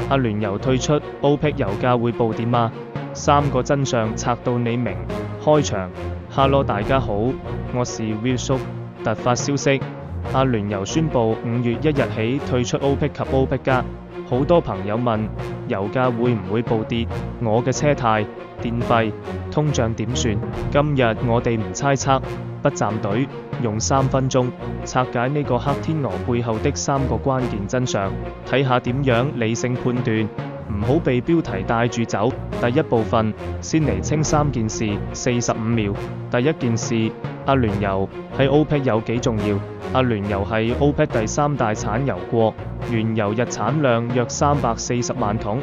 阿聯酋退出 OPEC 油價會暴跌嗎？3個真相拆到你明。開場。Hello 大家好，我是 Will 叔。突發消息，阿聯酋宣布5月1日起退出 OPEC 及 OPEC 加。好多朋友問油價會唔會暴跌？我嘅車貸、電費、通脹點算？今日我哋唔猜測，不站隊，用3分鐘拆解呢個黑天鵝背後的3個關鍵真相，睇下點樣理性判斷，唔好被標題帶住走。第一部分，先釐清3件事，45秒。第一件事，阿聯酋喺 OPEC 有幾重要？阿聯酋係 OPEC 第3大產油國，原油日產量約340萬桶，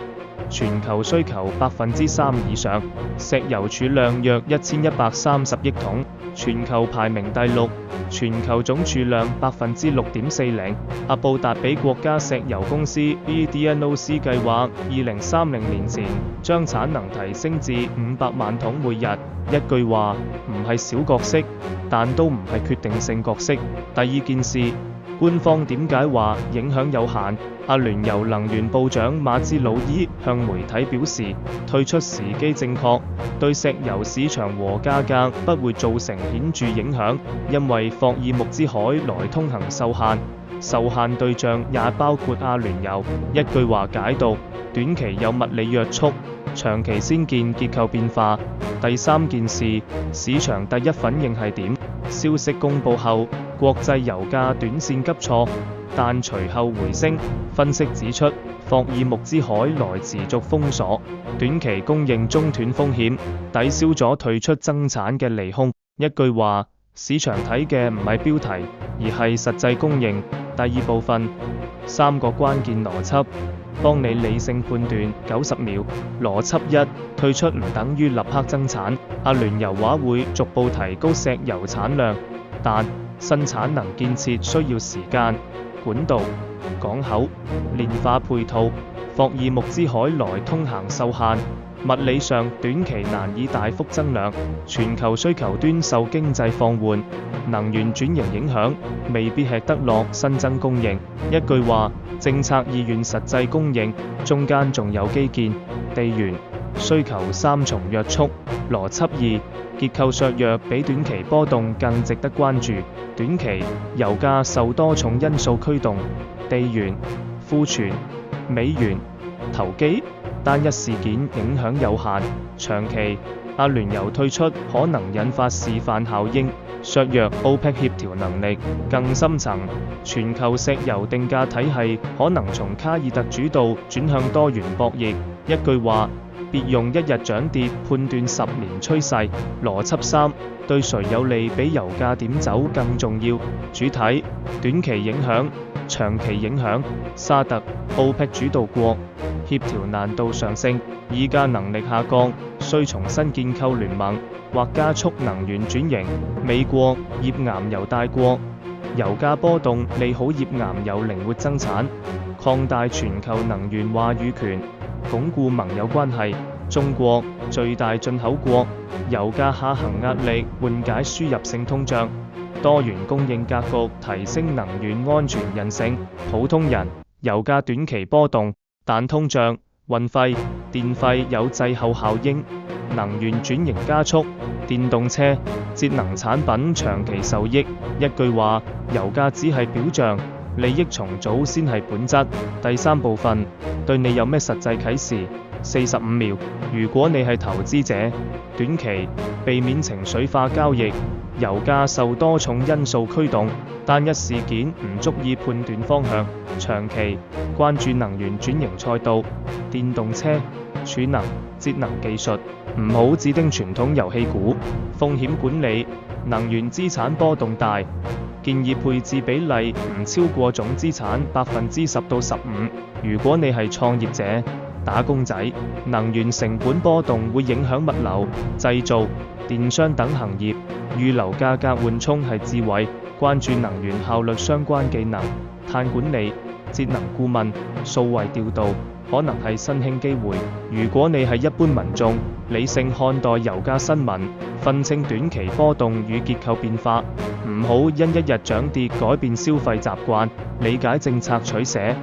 全球需求3%以上，石油儲量約1130億桶，全球排名第6，全球總儲量6.40%。阿布達比國家石油公司 EDNOC 計劃2030年前將產能提升至500萬桶每日。一句話，唔係小角色，但都唔係決定性角色。第二件事，官方點解話影響有限？阿聯酋能源部長馬茲魯伊向媒體表示，退出時機正確，對石油市場和價格不會造成顯著影響，因為霍爾木茲海來通行受限，受限對象也包括阿聯酋。一句話解讀，短期有物理約束，長期先見結構變化。第三件事，市場第一反應係點？消息公布後，國際油價短線急挫，但隨後回升。分析指出，霍爾木茲海來持續封鎖，短期供應中斷風險，抵消咗退出增產嘅利空。一句話，市場睇嘅唔係標題，而係實際供應。第二部分，3個關鍵邏輯，幫你理性判斷。90秒。邏輯1：退出唔等於立刻增產。阿聯酋話會逐步提高石油產量，但新產能建設需要時間。管道、港口、煉化配套，霍爾木茲海來通行受限，物理上短期難以大幅增量。全球需求端受經濟放緩、能源轉型影響，未必吃得落新增供應。一句話，政策意願實際供應，中間仲有基建、地緣、需求3重約束。邏輯2：結構削弱比短期波動更值得關注。短期油價受多重因素驅動，地緣、庫存、美元、投機，單一事件影響有限。長期阿聯酋退出可能引發示範效應，削弱 OPEC 協調能力。更深層，全球石油定價體系可能從卡爾特主導轉向多元博弈。一句話，別用1日漲跌判斷10年趨勢。邏輯3：對誰有利比油價點走更重要？主體：短期影響，長期影響。沙特、OPEC 主導國，協調難度上升，議價能力下降，需重新建構聯盟或加速能源轉型。美國，頁岩油大國，油價波動利好頁岩油靈活增產，擴大全球能源話語權，鞏固盟友關係。中國，最大進口國，油價下行壓力緩解輸入性通脹，多元供應格局提升能源安全韌性。普通人，油價短期波動，但通脹、運費、電費有滯後效應，能源轉型加速，電動車、節能產品長期受益。一句話，油價只係表象，利益重組先係本質。第三部分，對你有咩實際啟示？45秒。如果你係投資者，短期避免情緒化交易，油價受多重因素驅動，單一事件唔足以判斷方向。長期關注能源轉型賽道，電動車、儲能、節能技術，唔好只盯傳統油氣股。風險管理，能源資產波動大，建議配置比例唔超過總資產10%到15%。如果你係創業者、打工仔，能源成本波動會影響物流、製造、電商等行業，預留價格緩衝係智慧。關注能源效率相關技能，碳管理、節能顧問、數位調度，可能係新興機會。如果你係一般民眾，理性看待油價新聞，分清短期波動與結構變化，唔好因一日漲跌改變消費習慣。理解政策取捨，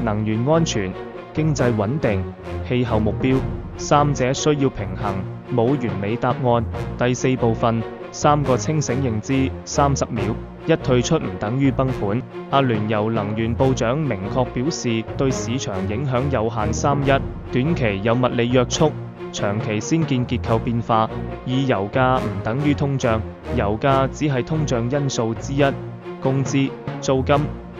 能源安全、經濟穩定、氣候目標，三者需要平衡，冇完美答案。第四部分，三個清醒認知，30秒。一退出唔等於崩盤。阿聯酋能源部長明確表示，對市場影響有限。31，短期有物理約束，長期先見結構變化。二，油價唔等於通脹，油價只係通脹因素之一。工資、租金、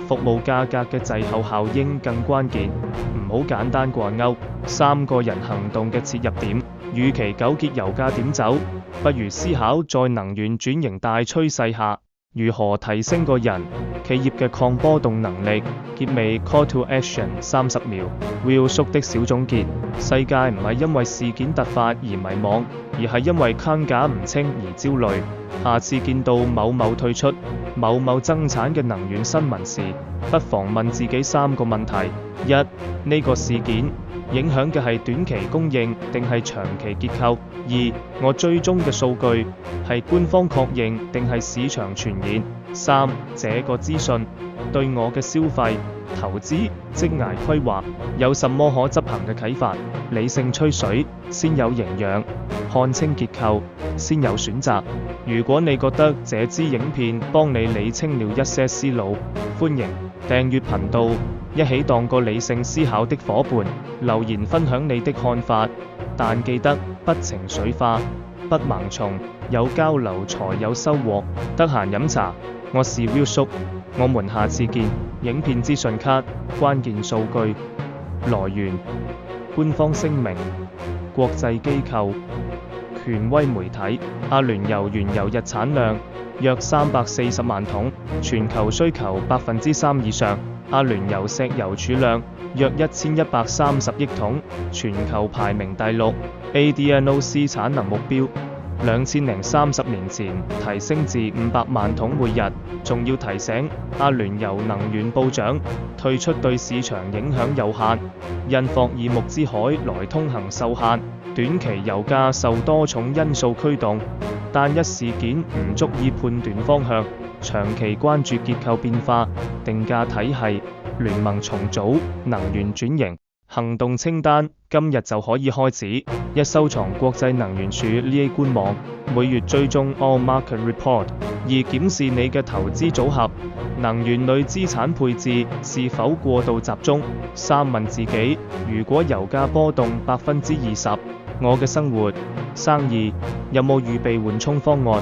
服務價格嘅滯後效應更關鍵，唔好簡單掛鈎。三個人行動嘅切入點，與其糾結油價點走，不如思考在能源轉型大趨勢下，如何提升個人、企業嘅抗波動能力。結尾 Call to Action 30秒。Will 叔的小總結：世界唔係因為事件突發而迷惘，而係因為框架唔清而焦慮。下次見到某某退出、某某增產嘅能源新聞時，不妨問自己3個問題：一、呢個事件影響嘅係短期供應定係長期結構？2、我追蹤嘅數據係官方確認定係市場傳言？3、這個資訊對我嘅消費、投資、職涯規劃有什麼可執行嘅啟發？理性吹水先有營養，看清結構先有選擇。如果你覺得這支影片幫你理清了一些思路，歡迎訂閱頻道，一起當個理性思考的夥伴，留言分享你的看法。但記得不情緒化，不盲從，有交流才有收穫。得閒飲茶，我是 Will 叔，我們下次見。影片資訊卡，關鍵數據，來源，官方聲明，國際機構，權威媒體。阿聯酋原油日產量約340萬桶，全球需求3%以上。阿聯酋石油儲量約1130億桶，全球排名第6。ADNOC 產能目標2030年前提升至500萬桶每日。仲要提醒阿聯酋能源部長，退出對市場影響有限，因霍爾木茲海來通行受限，短期油價受多重因素驅動，單一事件唔足以判斷方向，長期關注結構變化、定價體系、聯盟重組、能源轉型。行動清單今日就可以開始。一、收藏國際能源署 LA 官網，每月追蹤 All Market Report。2、檢視你嘅投資組合，能源類資產配置是否過度集中。3、問自己，如果油價波動20%，我嘅生活、生意有冇預備緩衝方案？